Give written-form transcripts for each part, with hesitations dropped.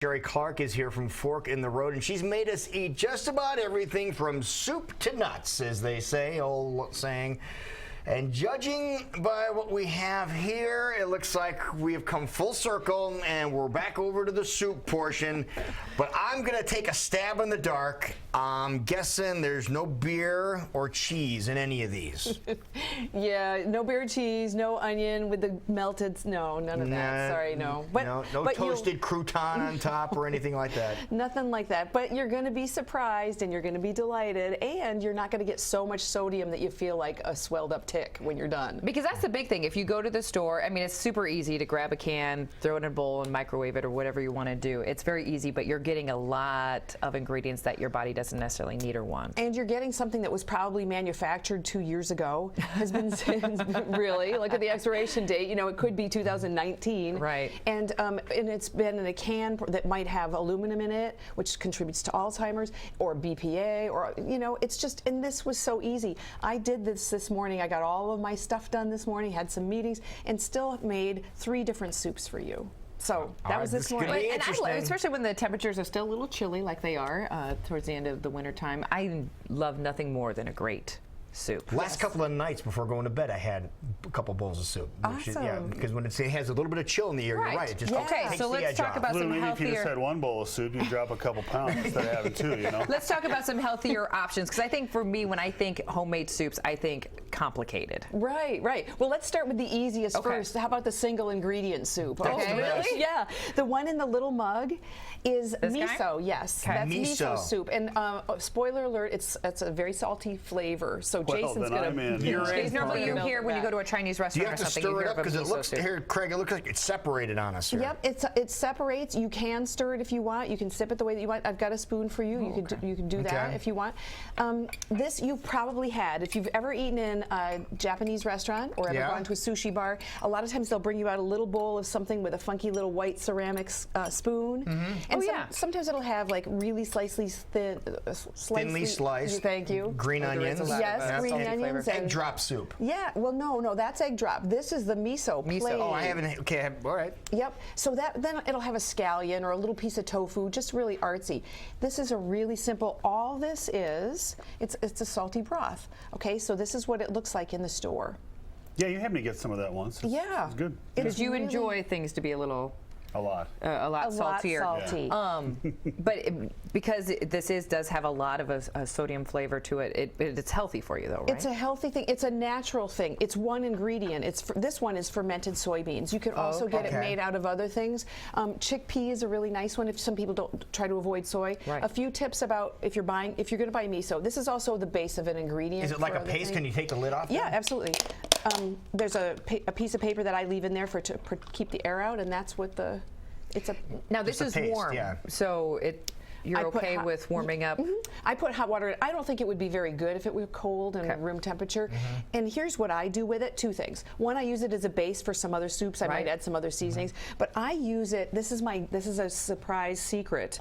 Sherry Clark is here from Fork in the Road, and she's made us eat just about everything from soup to nuts, as they say, old saying. And judging by what we have here, it looks like we have come full circle, and we're back over to the soup portion. But I'm going to take a stab in the dark. I'm guessing there's no beer or cheese in any of these. Yeah, no beer or cheese, no onion with the melted, no, none of that. Sorry, no. But no toasted crouton on top or anything like that. Nothing like that. But you're going to be surprised and you're going to be delighted, and you're not going to get so much sodium that you feel like a swelled up tick when you're done. Because that's the big thing. If you go to the store, I mean, it's super easy to grab a can, throw it in a bowl, and microwave it or whatever you want to do. It's very easy, but you're getting a lot of ingredients that your body doesn't necessarily need or want. And you're getting something that was probably manufactured 2 years ago. Has been really, look at the expiration date. You know, it could be 2019. Right. And it's been in a can that might have aluminum in it, which contributes to Alzheimer's or BPA, or it's just. And this was so easy. I did this morning. I got all of my stuff done this morning. Had some meetings, and still made 3 different soups for you. So that was this morning. And especially when the temperatures are still a little chilly like they are towards the end of the winter time, I love nothing more than a great soup. Last couple of nights before going to bed, I had a couple bowls of soup. Awesome. Because when it has a little bit of chill in the air, you're right. It just okay, so let's talk about some maybe healthier. If you just had 1 bowl of soup, you'd drop a couple pounds instead of having 2, you know? Let's talk about some healthier options, because I think for me, when I think homemade soups, I think complicated. Right. Well, let's start with the easiest first. How about the single ingredient soup? Okay. Really? Yeah. The one in the little mug is miso. Yes, that's miso soup. And spoiler alert, it's a very salty flavor. So Jason's gonna. Normally you hear when you go to a Chinese restaurant or something, you hear of a miso soup. Because it looks here, Craig. It looks like it's separated on us here. Yep, it separates. You can stir it if you want. You can sip it the way that you want. I've got a spoon for you. You can do that if you want. This you've probably had if you've ever eaten in a Japanese restaurant or ever gone to a sushi bar. A lot of times they'll bring you out a little bowl of something with a funky little white ceramic spoon. And sometimes it'll have like really thinly sliced. Thank you. Green onions. Yes, green onions. Egg drop soup. Yeah. Well, no, that's egg drop. This is the miso. Plain. Oh, I haven't. Okay. All right. Yep. So then it'll have a scallion or a little piece of tofu, just really artsy. This is a really simple. All this is, it's a salty broth. Okay. So this is what it looks like in the store. Yeah, you had me get some of that once. It's good. Because you enjoy things to be a little. A lot saltier. Salty. But because this does have a lot of a sodium flavor to it, it's healthy for you though, right? It's a healthy thing. It's a natural thing. It's one ingredient. This one is fermented soybeans. You can also get it made out of other things. Chickpea is a really nice one if some people don't try to avoid soy. Right. A few tips about if you're going to buy miso. This is also the base of an ingredient. Is it like a paste? Can you take the lid off? Yeah, absolutely. There's a piece of paper that I leave in there to keep the air out, and that's what Now this is paste, warm, so you're okay with warming up? I put hot water in. I don't think it would be very good if it were cold and room temperature. And here's what I do with it, 2 things. One, I use it as a base for some other soups. I might add some other seasonings. But I use it, this is a surprise secret.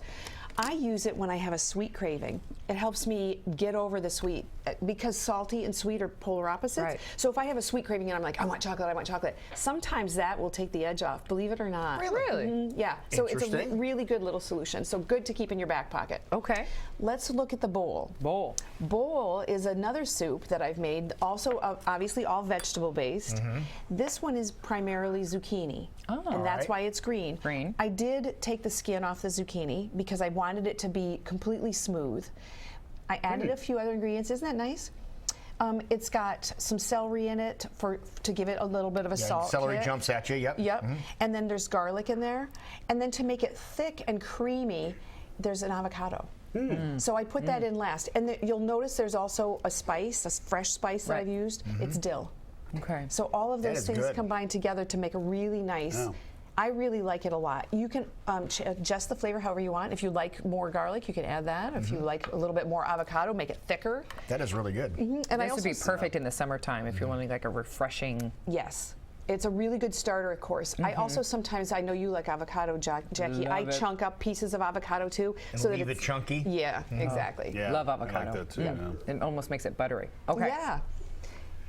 I use it when I have a sweet craving. It helps me get over the sweet because salty and sweet are polar opposites. Right. So if I have a sweet craving and I'm like, I want chocolate, sometimes that will take the edge off, believe it or not. Really? Yeah. So it's a really good little solution. So good to keep in your back pocket. Okay. Let's look at the bowl. Bowl is another soup that I've made, also obviously all vegetable based. This one is primarily zucchini. And that's why it's green. I did take the skin off the zucchini because I wanted it to be completely smooth. I added a few other ingredients. Isn't that nice? It's got some celery in it to give it a little bit of a salt Celery kick. jumps at you. Yep. And then there's garlic in there. And then to make it thick and creamy, there's an avocado. So I put that in last. And you'll notice there's also a spice, a fresh spice that I've used. It's dill. Okay. So all of those things combine together to make a really nice. I really like it a lot. You can adjust the flavor however you want. If you like more garlic, you can add that. If you like a little bit more avocado, make it thicker. That is really good. And this would be perfect in the summertime if you're wanting like a refreshing. Yes. It's a really good starter, of course. I also sometimes, I know you like avocado, Jackie. I chunk up pieces of avocado too. And so leave it chunky? Yeah, exactly. Yeah, love avocado. I like that too. It almost makes it buttery. Okay. Yeah.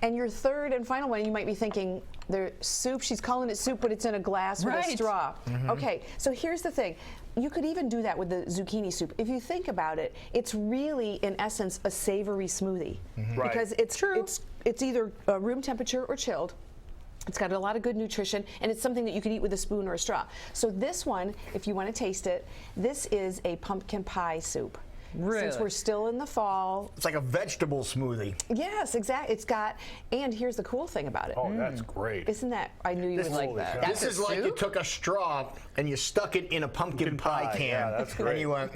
And your third and final one, you might be thinking, there's soup, she's calling it soup, but it's in a glass with a straw. Okay, so here's the thing. you could even do that with the zucchini soup. If you think about it, it's really, in essence, a savory smoothie. Right. Because it's either room temperature or chilled. It's got a lot of good nutrition, and it's something that you could eat with a spoon or a straw. So this one, if you want to taste it, this is a pumpkin pie soup. Really? Since we're still in the fall. It's like a vegetable smoothie. Yes, exactly. It's got, and here's the cool thing about it. Oh, that's great. Isn't that, I knew you would like Holy that. cow. This is like you took a straw and you stuck it in a pumpkin pie can. Yeah, that's great. And you went,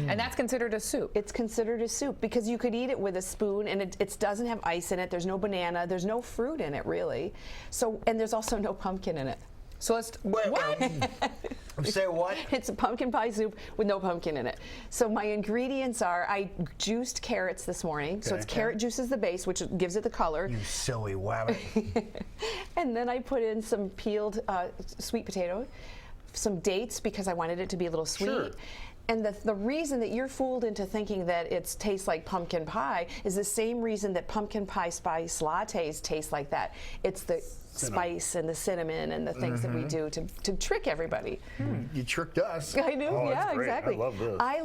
And that's considered a soup. It's considered a soup because you could eat it with a spoon, and it doesn't have ice in it. There's no banana. There's no fruit in it, really. So, and there's also no pumpkin in it. So let's. say what? It's a pumpkin pie soup with no pumpkin in it. So my ingredients are, I juiced carrots this morning. So Okay. it's carrot juice is the base, which gives it the color. You silly wabbit. And then I put in some peeled sweet potato, some dates because I wanted it to be a little sweet. Sure. And the reason that you're fooled into thinking that it tastes like pumpkin pie is the same reason that pumpkin pie spice lattes taste like that. It's the spice and the cinnamon and the things that we do to trick everybody. You tricked us. I knew, Oh, that's yeah, great. exactly. I love this. I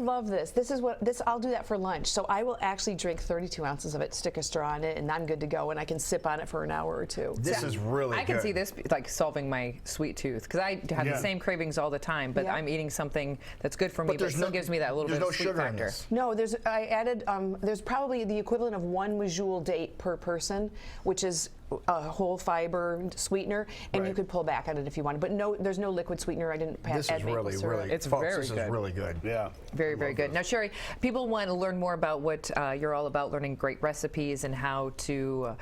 love this. I'll do that for lunch. So I will actually drink 32 ounces of it, stick a straw in it, and I'm good to go. And I can sip on it for an hour or two. This is really I good. can see this like solving my sweet tooth because I have Yeah. the same cravings all the time, but Yeah. I'm eating something that's good for me, but there's still no- gives me that little there's bit no of sweet sugar in factor. this. No, I added, there's probably the equivalent of one Medjool date per person, which is a whole fiber sweetener, and you Right. could pull back on it if you wanted. But no, there's no liquid sweetener. I didn't This add is maple really, syrup. really, It's folks, very this good. is really good. Yeah. Very, very good. Now, Sherry, people want to learn more about what you're all about, learning great recipes and how to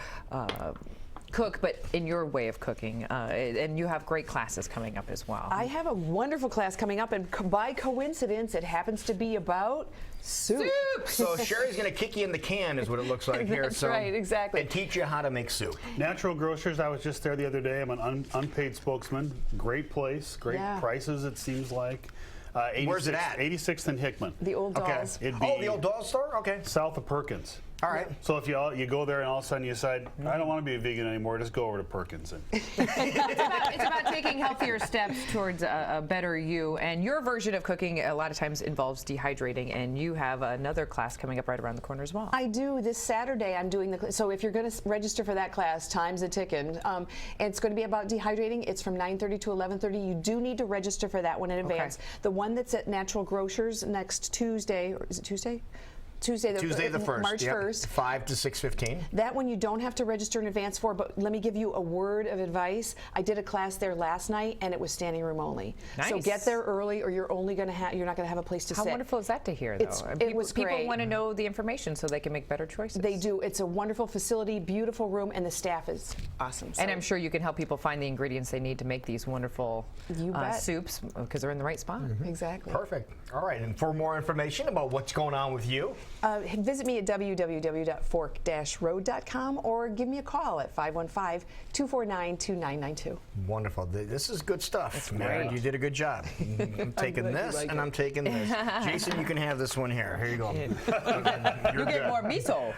cook, but in your way of cooking. And you have great classes coming up as well. I have a wonderful class coming up, and by coincidence, it happens to be about soup. So Sherry's going to kick you in the can, is what it looks like here. That's So, right, exactly. And teach you how to make soup. Natural Grocers, I was just there the other day. I'm an unpaid spokesman. Great place, great Yeah. prices, it seems like. Where's it at? 86th and Hickman. The old Okay. dolls. It'd Oh, be the old doll store? Okay. south of Perkins. All right. So if you go there and all of a sudden you decide, I don't want to be a vegan anymore, just go over to Perkins. And It's about taking healthier steps towards a better you. And your version of cooking a lot of times involves dehydrating, and you have another class coming up right around the corner as well. I do. This Saturday, I'm doing so if you're going to register for that class, time's a ticking. And it's going to be about dehydrating. It's from 9:30 to 11:30. You do need to register for that one in advance. The one that's at Natural Grocers next Tuesday, or is it Tuesday? Tuesday the 1st. March Yep. 1st. 5 to 6:15. That one you don't have to register in advance for, but let me give you a word of advice. I did a class there last night, and it was standing room only. So Nice. get there early, or you're not going to have a place to How sit. wonderful is that to hear, though? And It was people great. want to know the information so they can make better choices. They do. It's a wonderful facility, beautiful room, and the staff is awesome. So And I'm sure you can help people find the ingredients they need to make these wonderful You bet. soups because they're in the right spot. exactly. Perfect. All right. And for more information about what's going on with you, Visit me at www.fork-road.com or give me a call at 515-249-2992. wonderful. This is good stuff. great. You did a good job. I'm taking glad you this, like and it. I'm taking this. Jason, you can have this one here. Here you go. You get more miso.